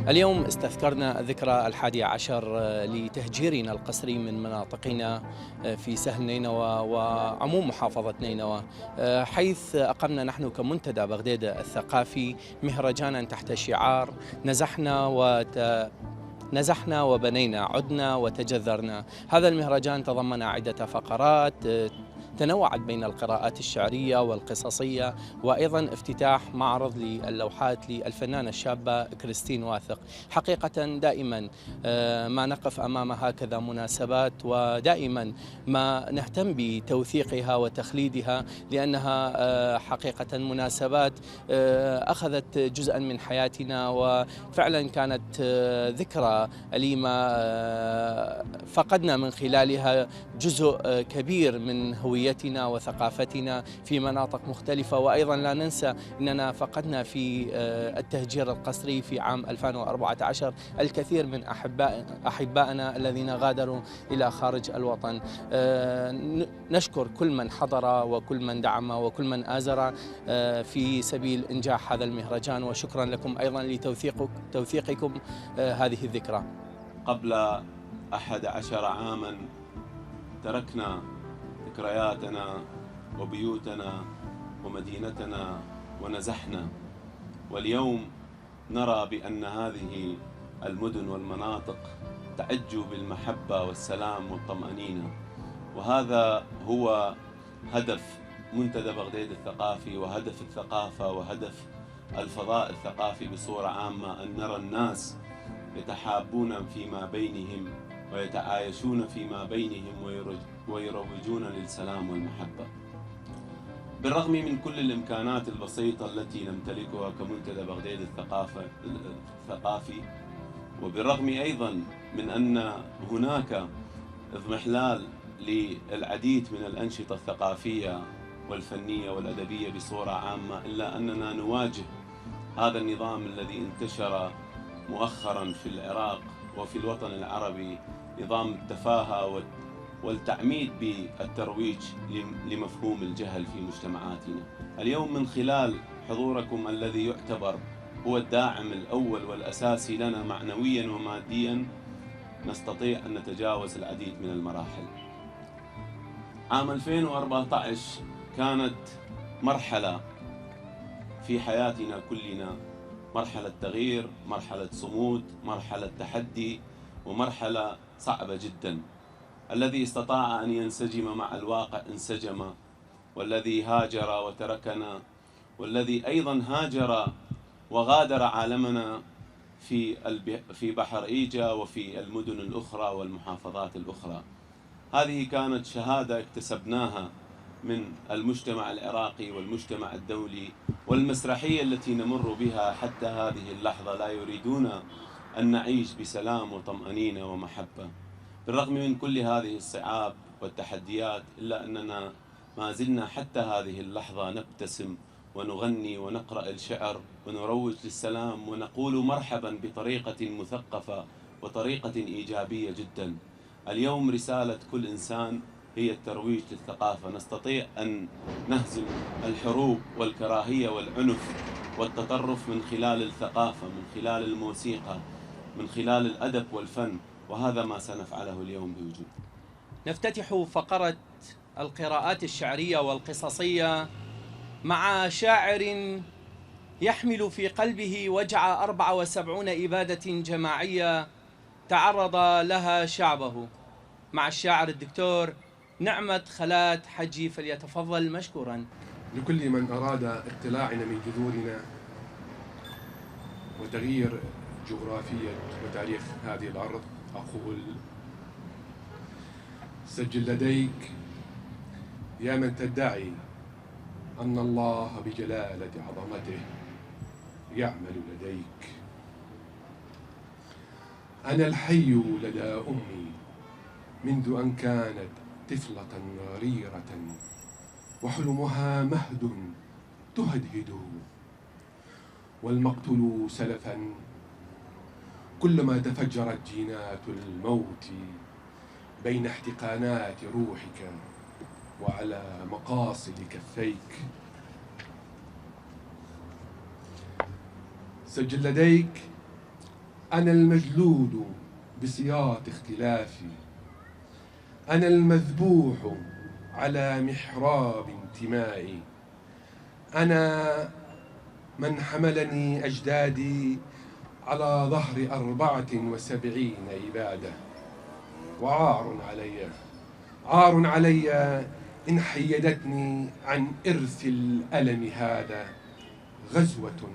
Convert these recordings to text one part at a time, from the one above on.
اليوم استذكرنا ذكرى 11 لتهجيرنا القسري من مناطقنا في سهل نينوى وعموم محافظة نينوى، حيث أقمنا نحن كمنتدى بغداد الثقافي مهرجانا تحت شعار نزحنا وبنينا، عدنا وتجذرنا. هذا المهرجان تضمن عدة فقرات تنوعت بين القراءات الشعرية والقصصية، وأيضا افتتاح معرض للوحات للفنانة الشابة كريستين واثق. حقيقة دائما ما نقف أمام هكذا مناسبات، ودائما ما نهتم بتوثيقها وتخليدها، لأنها حقيقة مناسبات أخذت جزءا من حياتنا، وفعلا كانت ذكرى أليمة فقدنا من خلالها جزء كبير من هويتنا وثقافتنا في مناطق مختلفة. وأيضا لا ننسى أننا فقدنا في التهجير القسري في عام 2014 الكثير من أحبائنا الذين غادروا إلى خارج الوطن. نشكر كل من حضر وكل من دعم وكل من آزر في سبيل إنجاح هذا المهرجان، وشكرا لكم أيضا لتوثيقكم هذه الذكرى. قبل 11 عاما تركنا ذكرياتنا وبيوتنا ومدينتنا ونزحنا، واليوم نرى بأن هذه المدن والمناطق تعج بالمحبة والسلام والطمأنينة. وهذا هو هدف منتدى بغداد الثقافي، وهدف الثقافة، وهدف الفضاء الثقافي بصورة عامة، أن نرى الناس يتحابون فيما بينهم ويتعايشون فيما بينهم ويروجون للسلام والمحبة. بالرغم من كل الإمكانات البسيطة التي نمتلكها كمنتدى بغداد الثقافي، وبالرغم أيضا من أن هناك اضمحلال للعديد من الأنشطة الثقافية والفنية والأدبية بصورة عامة، إلا أننا نواجه هذا النظام الذي انتشر مؤخرا في العراق وفي الوطن العربي، نظام التفاهة والتعميد بالترويج لمفهوم الجهل في مجتمعاتنا. اليوم من خلال حضوركم الذي يعتبر هو الداعم الأول والأساسي لنا معنويا وماديا، نستطيع أن نتجاوز العديد من المراحل. عام 2014 كانت مرحلة في حياتنا كلنا، مرحلة تغيير، مرحلة صمود، مرحلة تحدي، ومرحلة صعبة جدا. الذي استطاع أن ينسجم مع الواقع انسجم، والذي هاجر وتركنا، والذي أيضا هاجر وغادر عالمنا في بحر إيجا وفي المدن الأخرى والمحافظات الأخرى. هذه كانت شهادة اكتسبناها من المجتمع العراقي والمجتمع الدولي، والمسرحية التي نمر بها حتى هذه اللحظة لا يريدون أن نعيش بسلام وطمأنينة ومحبة. بالرغم من كل هذه الصعاب والتحديات، إلا أننا ما زلنا حتى هذه اللحظة نبتسم ونغني ونقرأ الشعر ونروج للسلام ونقول مرحبا بطريقة مثقفة وطريقة إيجابية جدا. اليوم رسالة كل إنسان هي الترويج للثقافة. نستطيع أن نهزم الحروب والكراهية والعنف والتطرف من خلال الثقافة، من خلال الموسيقى، من خلال الأدب والفن، وهذا ما سنفعله اليوم بوجود. نفتتح فقرة القراءات الشعرية والقصصية مع شاعر يحمل في قلبه وجع 74 إبادة جماعية تعرض لها شعبه، مع الشاعر الدكتور نعمة خلات حجي، فليتفضل مشكورا. لكل من أراد اقتلاعنا من جذورنا وتغيير جغرافية وتاريخ هذه الأرض أقول: سجل لديك يا من تدعي أن الله بجلالة عظمته يعمل لديك. أنا الحي لدى أمي منذ أن كانت طفلة ريرة، وحلمها مهد تهدهد، والمقتل سلفا كلما تفجرت جينات الموت بين احتقانات روحك وعلى مقاصد كفيك. سجل لديك أنا المجلود بسياط اختلافي، أنا المذبوح على محراب انتمائي، أنا من حملني أجدادي على ظهر 74 إبادة. وعار علي، عار علي إن حيدتني عن إرث الألم هذا غزوة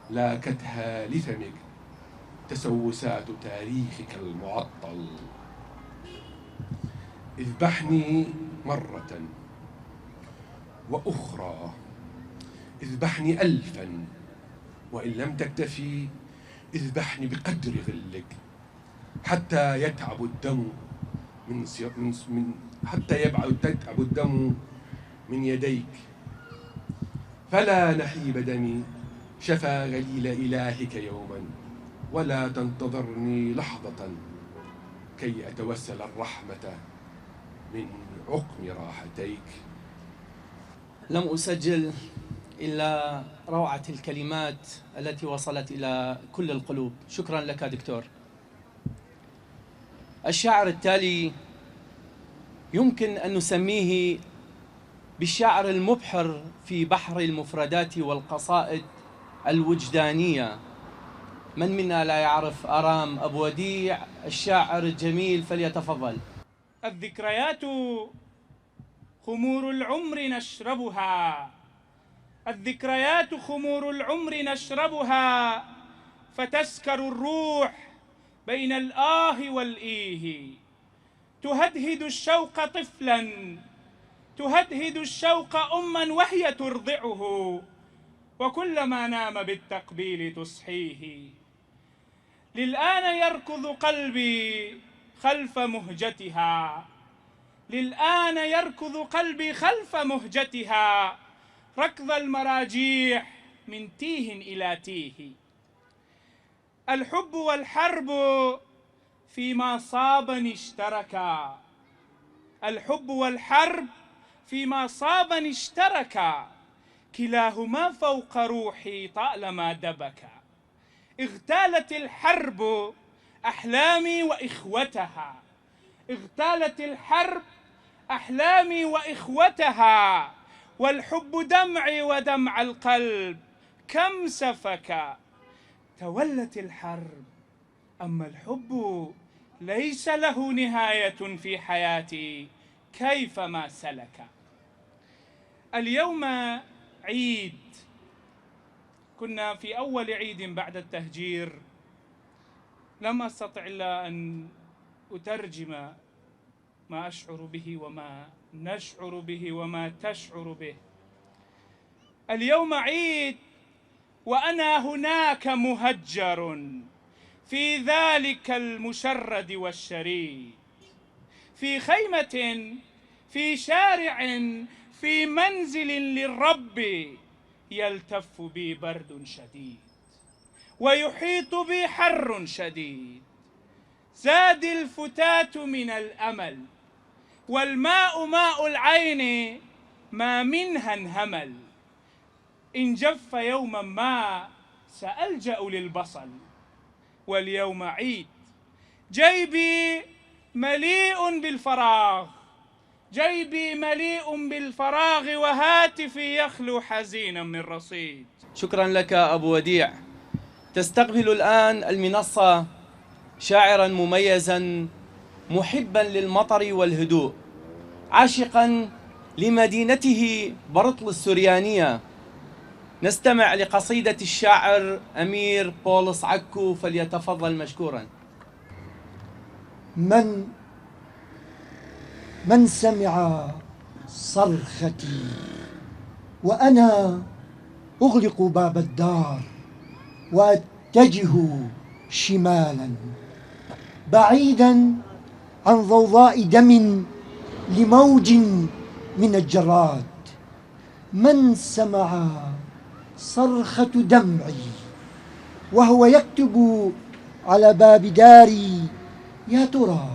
لاكتها لثمك تسوسات تاريخك المعطل. اذبحني مرة وأخرى، اذبحني 1000، وإن لم تكتفي اذبحني بقدر ظلك حتى يتعب الدم يتعب الدم من يديك. فلا نحيب دمي شفى غليل إلهك يوما، ولا تنتظرني لحظة كي أتوسل الرحمة من عقم راحتيك. لم أسجل إلا روعة الكلمات التي وصلت إلى كل القلوب. شكرا لك دكتور. الشاعر التالي يمكن أن نسميه بالشاعر المبحر في بحر المفردات والقصائد الوجدانية. من منا لا يعرف آرام أبو وديع الشاعر الجميل؟ فليتفضل. الذكريات خمور العمر نشربها، الذكريات خمور العمر نشربها، فتسكر الروح بين الآه والإيه. تهدهد الشوق طفلا، تهدهد الشوق أما وهي ترضعه، وكلما نام بالتقبيل تصحيه. للآن يركض قلبي خلف مهجتها، للآن يركض قلبي خلف مهجتها، ركض المراجيح من تيه إلى تيه. الحب والحرب فيما صابني اشتركا، الحب والحرب فيما صابني اشتركا، كلاهما فوق روحي طالما دبكا. اغتالت الحرب أحلامي وإخوتها، اغتالت الحرب أحلامي وإخوتها، والحب دمعي ودمع القلب كم سفكا. تولت الحرب أما الحب ليس له نهاية في حياتي كيفما سلك. اليوم عيد، كنا في أول عيد بعد التهجير، لم أستطع إلا أن أترجم ما أشعر به وما نشعر به وما تشعر به. اليوم عيد وأنا هناك مهجر في ذلك المشرد والشريد، في خيمة، في شارع، في منزل للرب، يلتف بي برد شديد ويحيط بي حر شديد. زاد الفتات من الأمل، والماء ماء العين ما منها انهمل. إن جف يوما ما سألجأ للبصل، واليوم عيد. جيبي مليء بالفراغ، جيبي مليء بالفراغ، وهاتفي يخلو حزينا من رصيد. شكرا لك أبو وديع. تستقبل الآن المنصة شاعرا مميزا محبا للمطر والهدوء، عاشقا لمدينته برطل السريانية. نستمع لقصيدة الشاعر أمير بولس عكو، فليتفضل مشكورا. من سمع صرختي وأنا أغلق باب الدار وأتجه شمالا، بعيدا عن ضوضاء دم لموج من الجراد. من سمع صرخة دمعي وهو يكتب على باب داري، يا ترى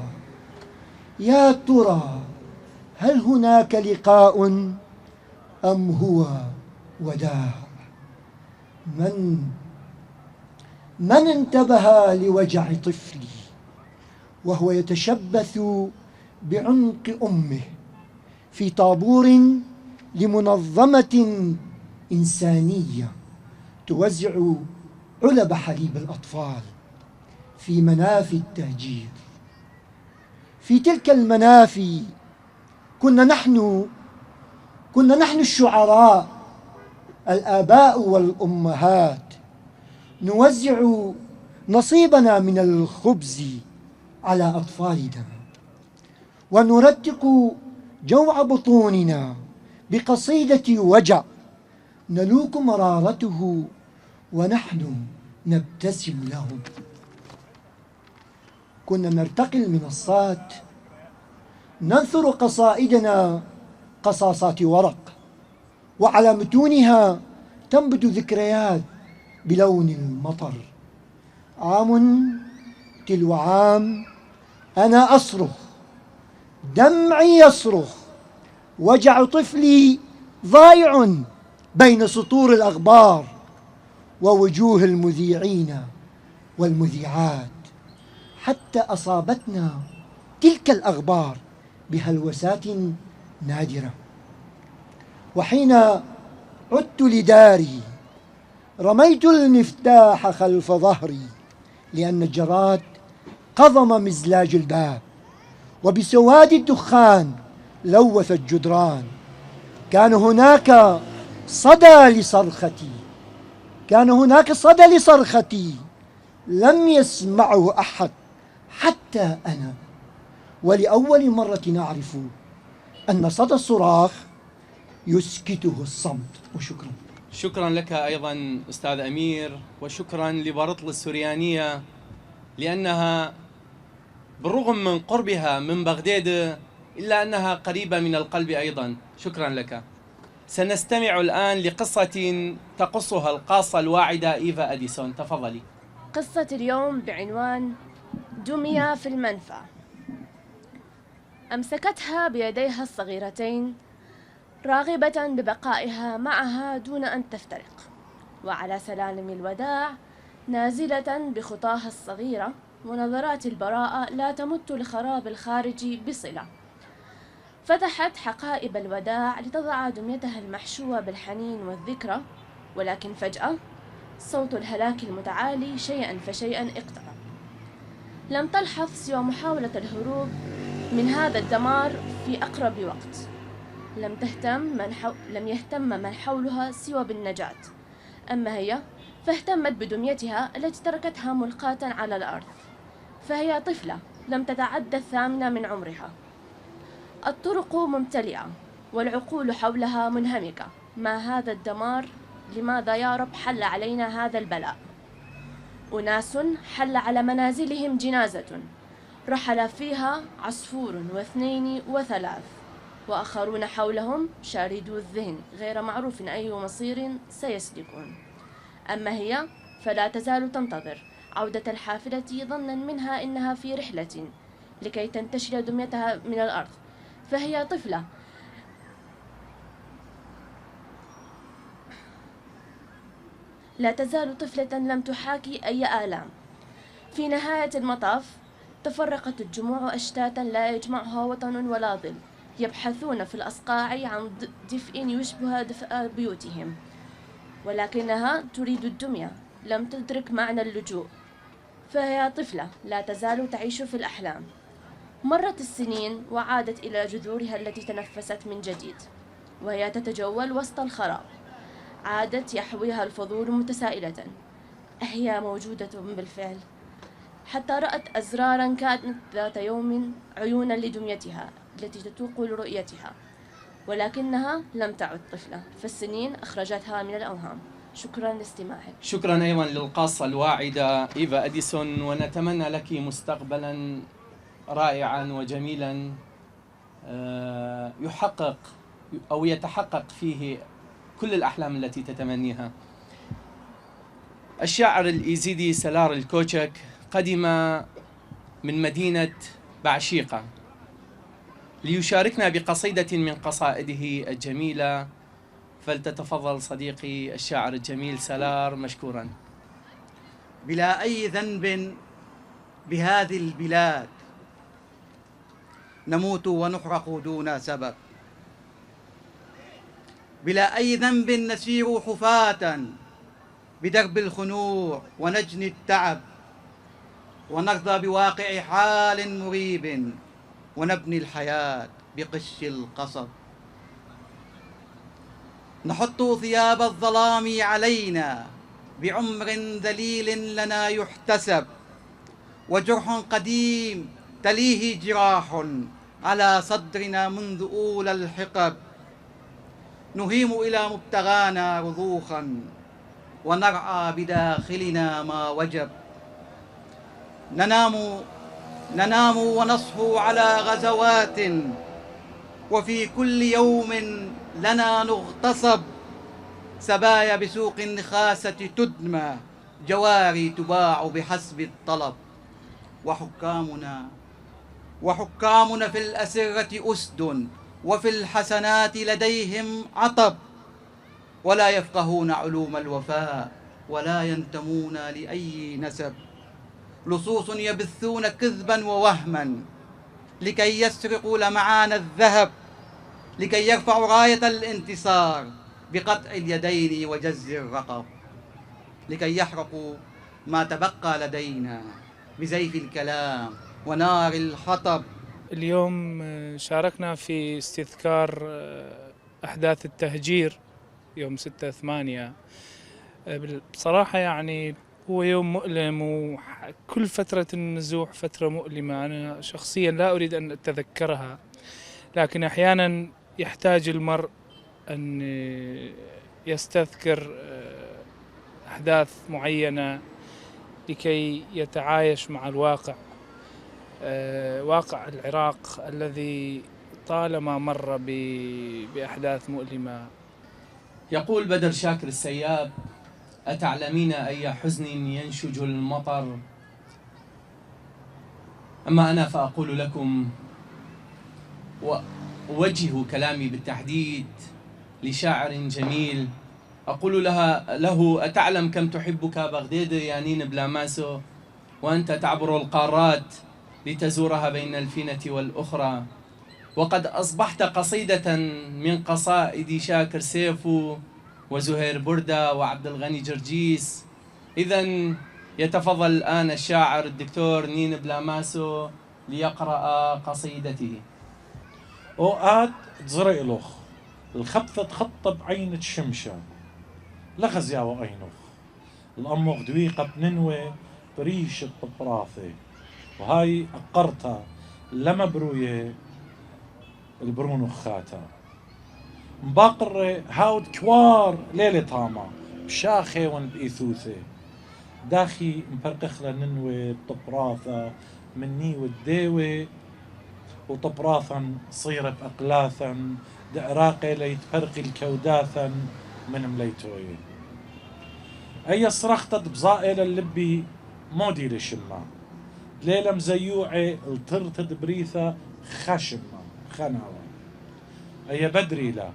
يا ترى هل هناك لقاء أم هو وداع؟ من انتبه لوجع طفلي وهو يتشبث بعنق أمه في طابور لمنظمة إنسانية توزع علب حليب الأطفال في منافي التهجير. في تلك المنافي كنا نحن الشعراء، الآباء والأمهات، نوزع نصيبنا من الخبز على أطفالنا، ونرتق جوع بطوننا بقصيدة وجع نلوك مرارته ونحن نبتسم لهم. كنا نرتقي المنصات ننثر قصائدنا قصاصات ورق، وعلى متونها تنبت ذكريات بلون المطر. عام تلو عام أنا أصرخ، دمعي يصرخ، وجع طفلي ضايع بين سطور الأخبار ووجوه المذيعين والمذيعات، حتى أصابتنا تلك الأخبار بهلوسات نادرة. وحين عدت لداري رميت المفتاح خلف ظهري، لأن الجراد قضم مزلاج الباب، وبسواد الدخان لوث الجدران. كان هناك صدى لصرختي لم يسمعه أحد حتى أنا، ولأول مرة نعرف أن صدى الصراخ يسكته الصمت. وشكرا. شكرا لك أيضا أستاذ أمير، وشكرا لبرطل السريانية، لأنها بالرغم من قربها من بغداد إلا أنها قريبة من القلب أيضا. شكرا لك. سنستمع الآن لقصة تقصها القاصة الواعدة إيفا أديسون. تفضلي. قصة اليوم بعنوان دمية في المنفى. أمسكتها بيديها الصغيرتين راغبة ببقائها معها دون أن تفترق، وعلى سلالم الوداع نازلة بخطاها الصغيرة، ونظرات البراءة لا تمت لخراب الخارج بصلة. فتحت حقائب الوداع لتضع دميتها المحشوة بالحنين والذكرى، ولكن فجأة صوت الهلاك المتعالي شيئا فشيئا اقترب. لم تلحظ سوى محاولة الهروب من هذا الدمار في أقرب وقت. لم يهتم من حولها سوى بالنجاة، أما هي فاهتمت بدميتها التي تركتها ملقاة على الأرض، فهي طفلة لم تتعدى 8 من عمرها. الطرق ممتلئة والعقول حولها منهمكة. ما هذا الدمار؟ لماذا يا رب حل علينا هذا البلاء؟ أناس حل على منازلهم جنازة، رحل فيها 1 و2 و3، وآخرون حولهم شاردو الذهن غير معروف أي مصير سيسلكون. أما هي فلا تزال تنتظر عودة الحافلة، ظنا منها إنها في رحلة لكي تنتشل دميتها من الأرض، فهي طفلة لا تزال طفلة لم تحاكي أي آلام. في نهاية المطاف تفرقت الجموع أشتاتا لا يجمعها وطن ولا ظل، يبحثون في الأصقاع عن دفء يشبه دفء بيوتهم، ولكنها تريد الدمية، لم تدرك معنى اللجوء، فهي طفلة لا تزال تعيش في الأحلام. مرت السنين وعادت إلى جذورها التي تنفست من جديد، وهي تتجول وسط الخراب. عادت يحويها الفضول متسائلة أهي موجودة بالفعل، حتى رأت أزرارا كانت ذات يوم عيونا لدميتها التي تتوق لرؤيتها، ولكنها لم تعد طفلة، فالسنين أخرجتها من الأوهام. شكرا لاستماعك. شكرا أيضا للقاصة الواعدة إيفا أديسون، ونتمنى لك مستقبلا رائعا وجميلا يحقق أو يتحقق فيه كل الأحلام التي تتمنيها. الشاعر الإيزيدي سلار الكوتشك قدم من مدينة بعشيقة ليشاركنا بقصيدة من قصائده الجميلة، فلتتفضل صديقي الشاعر الجميل سلار مشكورا. بلا أي ذنب بهذه البلاد نموت ونحرق دون سبب، بلا أي ذنب نسير حفاة بدرب الخنوع ونجني التعب، ونرضى بواقع حال مريب ونبني الحياة بقش القصب. نحط ثياب الظلام علينا بعمر ذليل لنا يحتسب، وجرح قديم تليه جراح على صدرنا منذ أولى الحقب. نهيم إلى مبتغانا رضوخا ونرعى بداخلنا ما وجب. ننام ونصحو على غزوات، وفي كل يوم لنا نغتصب. سبايا بسوق النخاسة تدمى، جواري تباع بحسب الطلب. وحكامنا في الأسرة أسد، وفي الحسنات لديهم عطب. ولا يفقهون علوم الوفاء ولا ينتمون لأي نسب. لصوص يبثون كذبا ووهما لكي يسرقوا لمعان الذهب، لكي يرفعوا راية الانتصار بقطع اليدين وجز الرقب، لكي يحرقوا ما تبقى لدينا بزيف الكلام ونار الحطب. اليوم شاركنا في استذكار أحداث التهجير يوم 6/8. بصراحة يعني هو يوم مؤلم، وكل فترة النزوح فترة مؤلمة. أنا شخصيا لا أريد أن أتذكرها، لكن أحيانا يحتاج المرء أن يستذكر أحداث معينة لكي يتعايش مع الواقع، واقع العراق الذي طالما مر بأحداث مؤلمة. يقول بدر شاكر السياب: أتعلمين أي حزن ينشج المطر؟ أما أنا فأقول لكم، وأوجه كلامي بالتحديد لشاعر جميل، أقول له: أتعلم كم تحبك بغداد يا نين بلاماسو، وأنت تعبر القارات لتزورها بين الفينة والأخرى، وقد أصبحت قصيدة من قصائد شاكر سيفو وزهير بردة وعبد الغني جرجيس. إذن يتفضل الآن الشاعر الدكتور نين بلاماسو ليقرأ قصيدته. أوقات تزرقلخ الخبثة تخطى بعين الشمشة لغز يا وأينخ الأمغ دويقة بننوي بريش الطبراثة، وهاي أقرتها لما برويه البرونخاتا مباقر هاود كوار ليلة طاما بشاخي ون بإيثوثة داخي مبرقخ لننوي طبراثة مني والديوة وطبراثا صيرة بأقلاثا دعراقي ليتفرقي الكوداثا من مليتوي. أي صرختت بزائل اللبي مودي لشما ليلة مزيوعي الترتد بريثة خشمة خناوة. أي بدري لا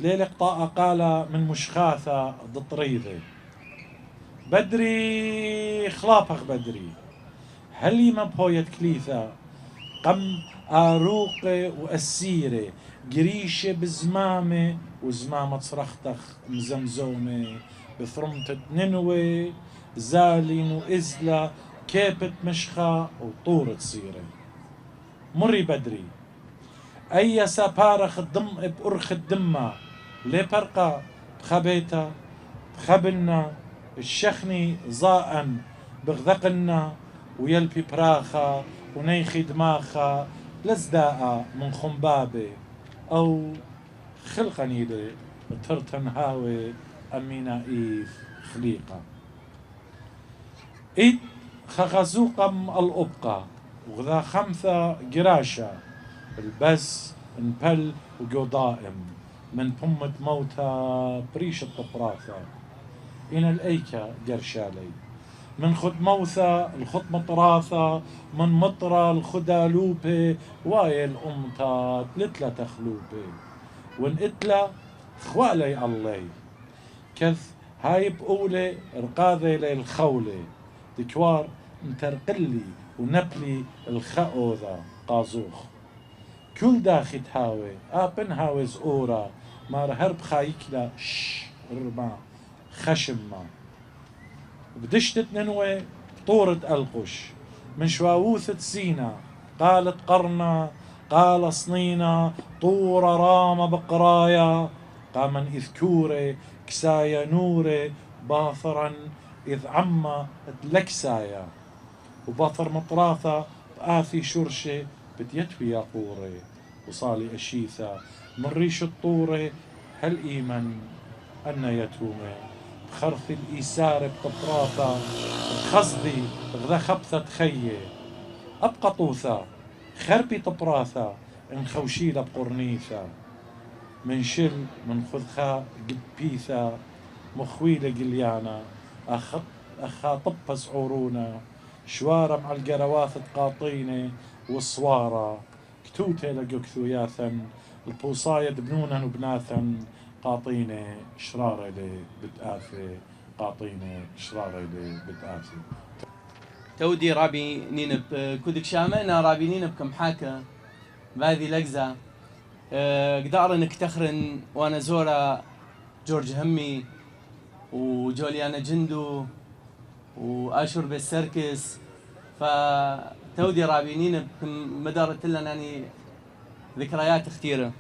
ليلة قطاء قالة من مشخاثة ضطريذة بدري خلافخ بدري هلي مبهوية كليثة قم آروقة وأسيرة قريشة بزمامة وزمامة صرختخ مزمزومة بثرمتة ننوي زالين وإزلة كيبت مشخة وطورة صيرة. مري بدري أي سابارخ الضم بأرخ الدمة لي برقة بخبيتا بخبلنا الشخني ضاءا بغذقنا ويلبي براخة ونيخي دماخة لزداء من خنبابة أو خلقني لي ترتن هاوي أمينا إيف خليقة إيد خغزوقم الأبقى وغذا خمثة قراشة البس نبل وقضائم من بمة موتى بريش الطبراثة إن الأيكة قرشالي من خد موثى الخط مطراثة من مطرة الخدالوبة واي الأمطات لتلا تخلوبة وان اتلا خوالي الله كذ هاي بقولة رقاذة للخولة دكوار مترقلي ونبلي الخقو ذا قازوخ كل داخت هاوي آبن هاوي زقورة مار هرب خايكلا رما خشمة بدشت ننوي طورة القش من شواوثة سينا قالت قرنا قال صنينا طور رام بقرايا قامن إذكوري كسايا نوري باثرا إذ عما تلكسايا وباثر مطراثة بآثي شرشة بتيتوي يا قوري وصالي أشيثة من ريش الطوري هل إيمن أن يتومي بخرث الإيسار بطراثة بخصدي غذا خبثة خيه أبقى طوثة خربي طبراثة إن خوشيلة بقرنيثة من شل من خذخا قبيثة مخويلة قليانا أخا طبس عورونا شوارة مع القرواث قاطينة والصوارة كتوتة لقكثوياثا البوصاية بنونا وبناثا قاطينة شرارة لي بتآثي قاطينة شرارة لي بتآثي تودي رابي نينب كودك شامنا رابي نينب كم حاكة بهذه لقزة قدار انك تخرن وانا زورا جورج همي وجوليانا جندو واشور بالسيركس فتودي رابي نينب كم مدارت لنا يعني ذكريات كثيرة.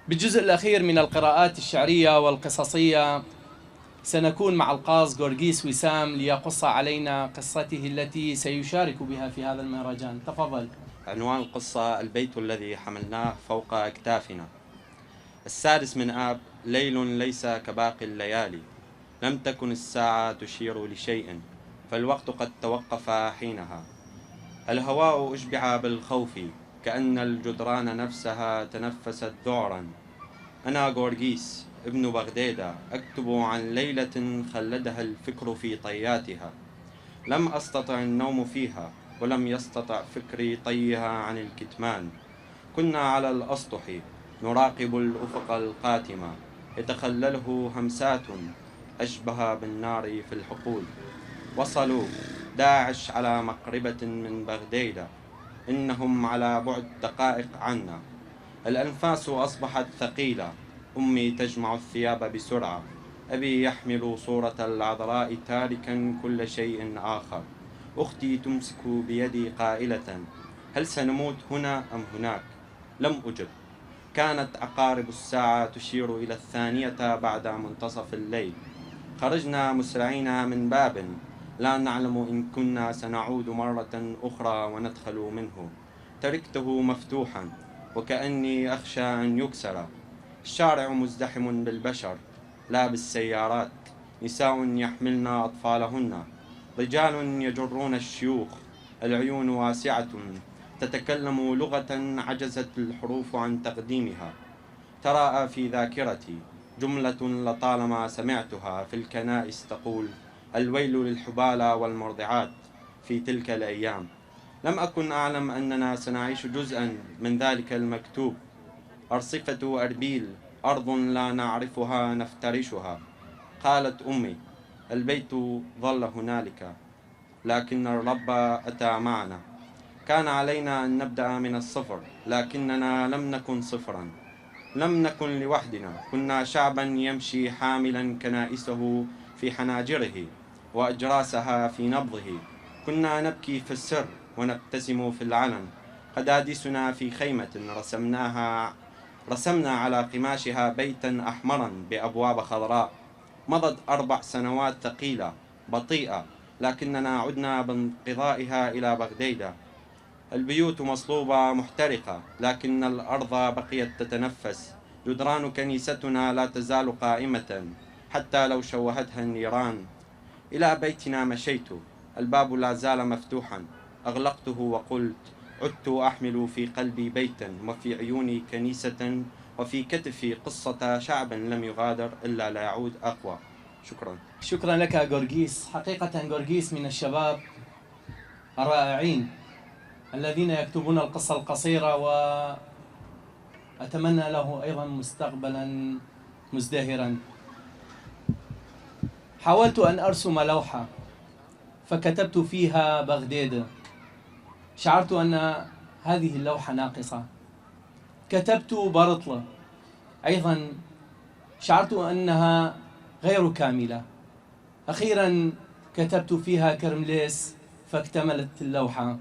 بالجزء الأخير من القراءات الشعرية والقصصية سنكون مع القاص غورغيس وسام ليقص علينا قصته التي سيشارك بها في هذا المهرجان. تفضل. عنوان القصة: البيت الذي حملناه فوق أكتافنا. 6 آب، ليل ليس كباقي الليالي، لم تكن الساعة تشير لشيء، فالوقت قد توقف حينها. الهواء أشبع بالخوف، كأن الجدران نفسها تنفست ذعرا. أنا غورغيس ابن بغدادة، أكتب عن ليلة خلدها الفكر في طياتها، لم أستطع النوم فيها، ولم يستطع فكري طيها عن الكتمان. كنا على الأسطح نراقب الأفق القاتمة، يتخلله همسات أشبه بالنار في الحقول. وصلوا داعش على مقربة من بغداد، إنهم على بعد دقائق عنا. الأنفاس أصبحت ثقيلة، أمي تجمع الثياب بسرعة، أبي يحمل صورة العذراء تاركا كل شيء آخر، أختي تمسك بيدي قائلة: هل سنموت هنا أم هناك؟ لم أجب. كانت عقارب الساعة تشير إلى 2 بعد منتصف الليل. خرجنا مسرعين من باب لا نعلم إن كنا سنعود مرة أخرى وندخل منه. تركته مفتوحا وكأني أخشى أن يكسر. الشارع مزدحم بالبشر لا بالسيارات، نساء يحملن أطفالهن، رجال يجرون الشيوخ، العيون واسعة تتكلم لغة عجزت الحروف عن تقديمها. تراءى في ذاكرتي جملة لطالما سمعتها في الكنائس تقول: الويل للحبالى والمرضعات في تلك الأيام. لم أكن أعلم أننا سنعيش جزءا من ذلك المكتوب. أرصفة أربيل، أرض لا نعرفها نفترشها. قالت أمي: البيت ظل هنالك، لكن الرب أتى معنا. كان علينا أن نبدأ من الصفر، لكننا لم نكن صفرا، لم نكن لوحدنا. كنا شعبا يمشي حاملا كنائسه في حناجره وأجراسها في نبضه. كنا نبكي في السر ونبتسم في العلن. قدادسنا في خيمة رسمنا على قماشها بيتا أحمرا بأبواب خضراء. مضت 4 سنوات ثقيلة بطيئة، لكننا عدنا بانقضائها إلى بغداد. البيوت مصلوبة محترقة، لكن الأرض بقيت تتنفس. جدران كنيستنا لا تزال قائمة حتى لو شوهتها النيران. إلى بيتنا مشيت، الباب لا زال مفتوحا. أغلقته وقلت: عدت أحمل في قلبي بيتا، وفي عيوني كنيسة، وفي كتفي قصة شعب لم يغادر إلا لا يعود أقوى. شكرا. شكرا لك غورغيس. حقيقة غورغيس من الشباب الرائعين الذين يكتبون القصة القصيرة، وأتمنى له أيضا مستقبلا مزدهرا. حاولت أن أرسم لوحة فكتبت فيها بغداد. شعرت أن هذه اللوحة ناقصة. كتبت برطلة، أيضا شعرت أنها غير كاملة. أخيرا كتبت فيها كرمليس فاكتملت اللوحة.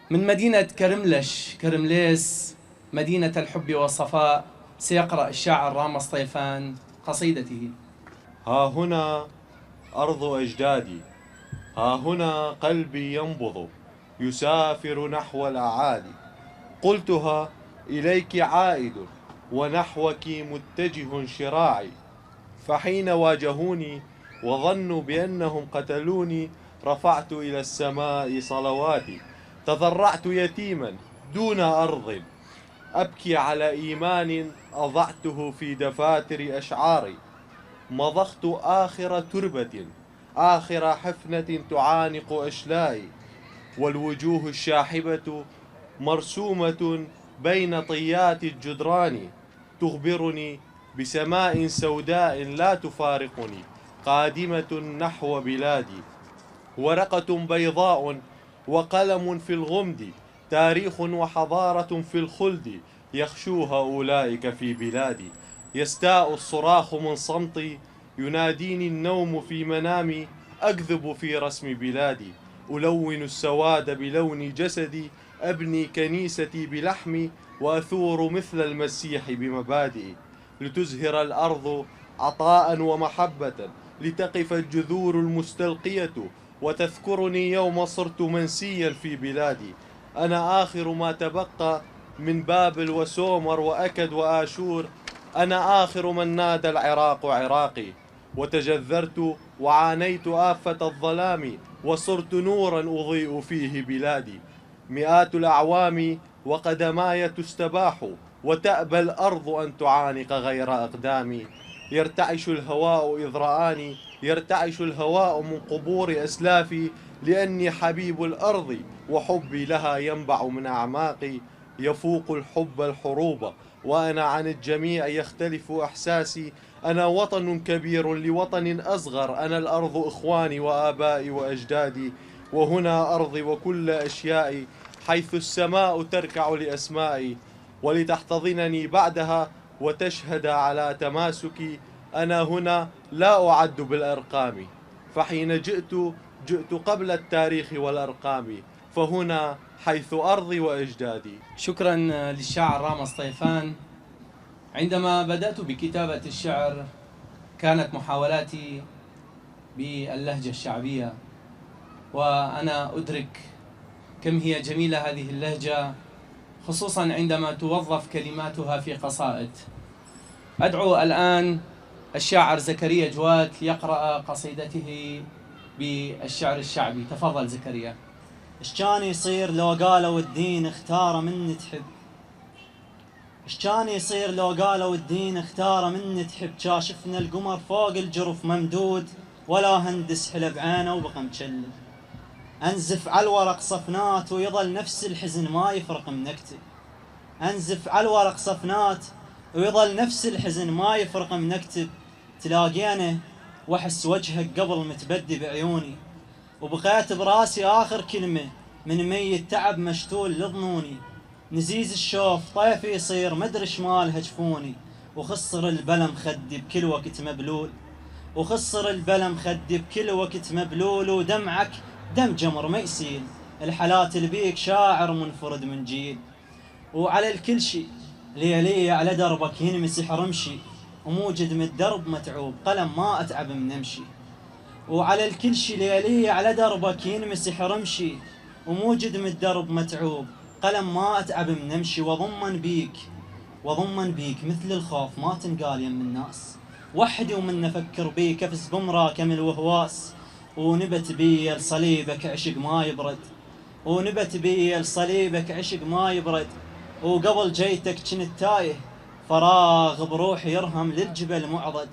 من مدينة كرمليس مدينة الحب والصفاء سيقرأ الشاعر رامز طيفان قصيدته. ها هنا أرض أجدادي، ها هنا قلبي ينبض يسافر نحو الأعالي. قلتها إليك عائد ونحوك متجه شراعي، فحين واجهوني وظنوا بأنهم قتلوني رفعت إلى السماء صلواتي. تضرعت يتيما دون أرض أبكي على إيمان أضعته في دفاتر أشعاري. مضخت آخر تربة آخر حفنة تعانق أشلائي، والوجوه الشاحبة مرسومة بين طيات الجدران تخبرني بسماء سوداء لا تفارقني قادمة نحو بلادي. ورقة بيضاء وقلم في الغمد، تاريخ وحضارة في الخلد يخشوها أولئك في بلادي. يستاء الصراخ من صمتي يناديني النوم في منامي، أكذب في رسم بلادي. ألون السواد بلون جسدي، أبني كنيستي بلحمي، وأثور مثل المسيح بمبادئي. لتزهر الأرض عطاء ومحبة، لتقف الجذور المستلقية وتذكرني يوم صرت منسيا في بلادي. أنا آخر ما تبقى من بابل وسومر وأكد وآشور، أنا آخر من نادى العراق عراقي. وتجذرت وعانيت آفة الظلام، وصرت نورا أضيء فيه بلادي. مئات الأعوام وقدماي تستباح، وتأبى الأرض أن تعانق غير أقدامي. يرتعش الهواء إذ رآني، يرتعش الهواء من قبور أسلافي، لأني حبيب الأرض وحبي لها ينبع من أعماقي. يفوق الحب الحروب وأنا عن الجميع يختلف إحساسي. أنا وطن كبير لوطن أصغر، أنا الأرض إخواني وآبائي وأجدادي. وهنا أرضي وكل أشيائي، حيث السماء تركع لأسمائي ولتحتضنني بعدها وتشهد على تماسكي. أنا هنا لا أعد بالأرقام، فحين جئت قبل التاريخ والأرقام، فهنا حيث أرضي وأجدادي. شكرا للشاعر رامز طيفان. عندما بدأت بكتابة الشعر كانت محاولاتي باللهجة الشعبية، وأنا أدرك كم هي جميلة هذه اللهجة، خصوصا عندما توظف كلماتها في قصائد. أدعو الآن الشاعر زكريا جواد ليقرأ قصيدته بالشعر الشعبي. تفضل زكريا. ايش كان يصير لو قالوا الدين اختار من تحب؟ ايش كان يصير لو قالوا الدين اختار من تحب؟ كاشفنا القمر فوق الجرف ممدود، ولا هندس حلب عينه وبقى مشلل. انزف على الورق صفنات ويظل نفس الحزن ما يفرق من نكتب. انزف على الورق صفنات ويظل نفس الحزن ما يفرق من نكتب. تلاقينا واحس وجهك قبل متبدي بعيوني، وبقيت براسي آخر كلمة من ميت تعب مشتول لظنوني. نزيز الشوف طيف يصير مدري شمال جفوني، وخصر البلم خدي بكل وقت مبلول، وخصر البلم خدي بكل وقت مبلول. ودمعك دم جمر ما يسيل، الحالات اللي بيك شاعر منفرد من جيل. وعلى الكل شي ليلي على دربك ينمسح رمشي، وموجد من الدرب متعوب قلم ما أتعب من أمشي. وعلى الكل شي ليلي على دربك ينمسح رمشي، وموجد من الدرب متعوب قلم ما أتعب من أمشي. وضمن بيك مثل الخوف ما تنقال يم الناس، وحدي ومن نفكر بيك أفز بمراكم الوهواس. ونبت بي لصليبك عشق ما يبرد، ونبت بي لصليبك عشق ما يبرد. وقبل جيتك كنت تايه فراغ بروحي يرهم للجبل معضد،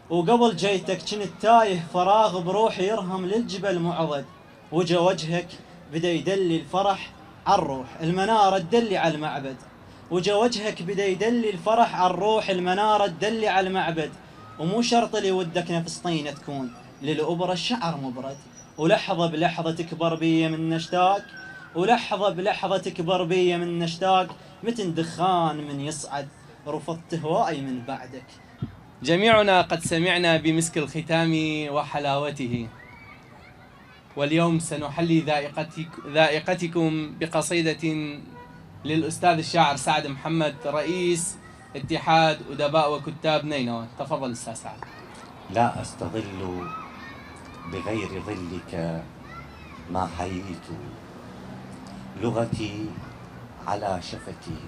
وقبل جيتك كنت تايه فراغ بروحي يرهم للجبل معضد. وجا وجهك بدا يدلي الفرح عالروح، المنارة تدلي على المعبد. وجا وجهك بدا يدلي الفرح عالروح، المنارة تدلي على المعبد. ومو شرط اللي ودك نفس طينة تكون للأبرة الشعر مبرد، ولحظة بلحظة تكبر بي من نشتاق، ولحظة بلحظة تكبر بي من نشتاق، متن دخان من يصعد رفضت هواي من بعدك. جميعنا قد سمعنا بمسك الختام وحلاوته، واليوم سنحلي ذائقتكم بقصيدة للأستاذ الشاعر سعد محمد رئيس اتحاد أدباء وكتاب نينوى. تفضل أستاذ سعد. لا أستظل بغير ظلك ما حييت، لغتي على شفتي،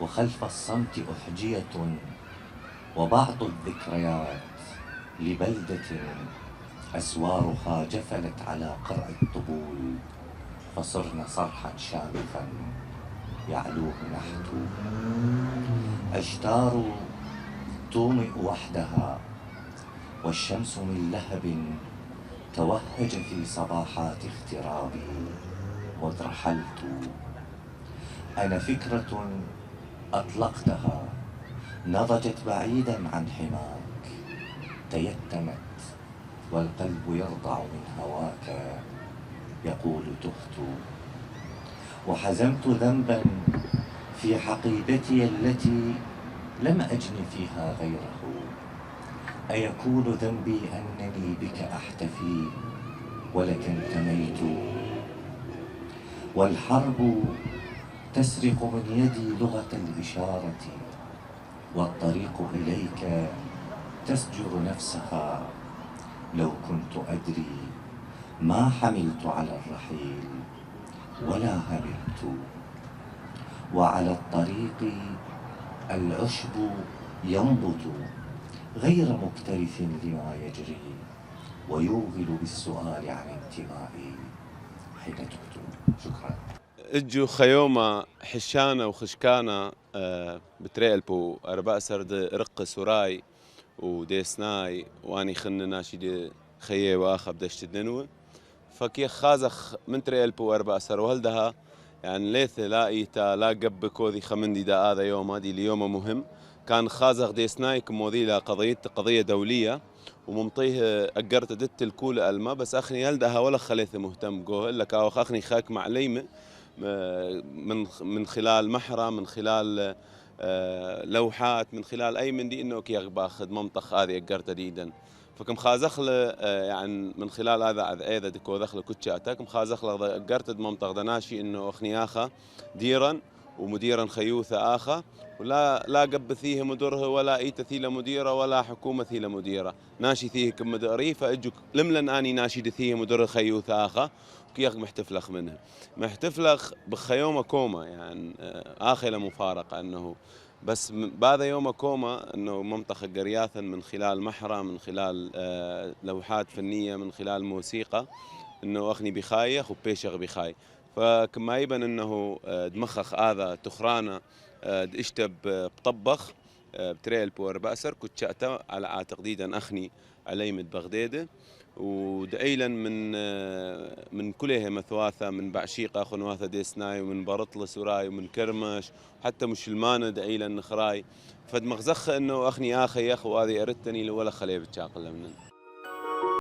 وخلف الصمت أحجية، وبعض الذكريات لبلدة أسوارها جفلت على قرع الطبول، فصرنا صرحا شامخا يعلوه نحت. أشتار تومئ وحدها، والشمس من لهب توهج في صباحات اغترابي، وترحلت. أنا فكرة أطلقتها نضجت بعيدا عن حماك، تيتمت والقلب يرضع من هواك، يقول تهت. وحزمت ذنبا في حقيبتي التي لم أجن فيها غيره، أيكون ذنبي أنني بك أحتفي ولك انتميت؟ والحرب تسرق من يدي لغة الإشارة، والطريق إليك تسجر نفسها. لو كنت أدري ما حملت على الرحيل ولا هملت. وعلى الطريق العشب ينبت غير مكترث لما يجري، ويوغل بالسؤال عن انتمائي حين تكتب. شكرا. اجوا خيومة حشانة وخشكانة بتريلبو أرباء سرد رق سوراي وديسناي واني خن ناشي خيه واخا بدشت الدنوة، فكي خازخ من تريلبو أرباء سر وهلدها يعني ليث لا إيتا لا قب كوذي خمندي دا هذا يوم هذه اليوم مهم كان خازخ ديسناي كموذي لا قضية دولية وممطيه أقرت دت الكول ألما بس أخني هلدها ولا خليث مهتم جو إلا كاوخ أخني خاك مع ليمة من خلال محرة، من خلال لوحات، من خلال أي من دي إنه كي باخذ منطق هذه أقرت جديدا. فكم خازخل يعني من خلال هذا أيضا دكو دخل كتشاتك خازخل أقرت منطق دناشي إنه أخنياخا ديرا ومديرا خيوثة آخا ولا قب ثيه مدره ولا إيت ثيله مديرة ولا حكومة ثيله مديرة ناشي ثيه كم مدري فأجوك لملن أني ناشي ثيه مدره خيوثة آخا كيخ محتفلخ منها محتفلخ بخيومة كوما يعني آخر مفارقة أنه بس بعد يوم كوما أنه منطقة قرياثا من خلال محرة من خلال لوحات فنية من خلال موسيقى أنه أخني بخايخ وبيشغ بخاي فكما يبن أنه دمخخ هذا تخرانة اشتب بطبخ بتريل بور بأسر كنت شأته على تقديدا أخني عليمة بغدادة ودعيلا من كلها مثواثة من بعشيقة خنواثة ديسناي ومن برطلس وراي ومن كرمش حتى مشلمانة دعيلا نخراي فدمغزخ انه اخني اخي يخ وهذه اردتني ولا خليه بتشاقل منن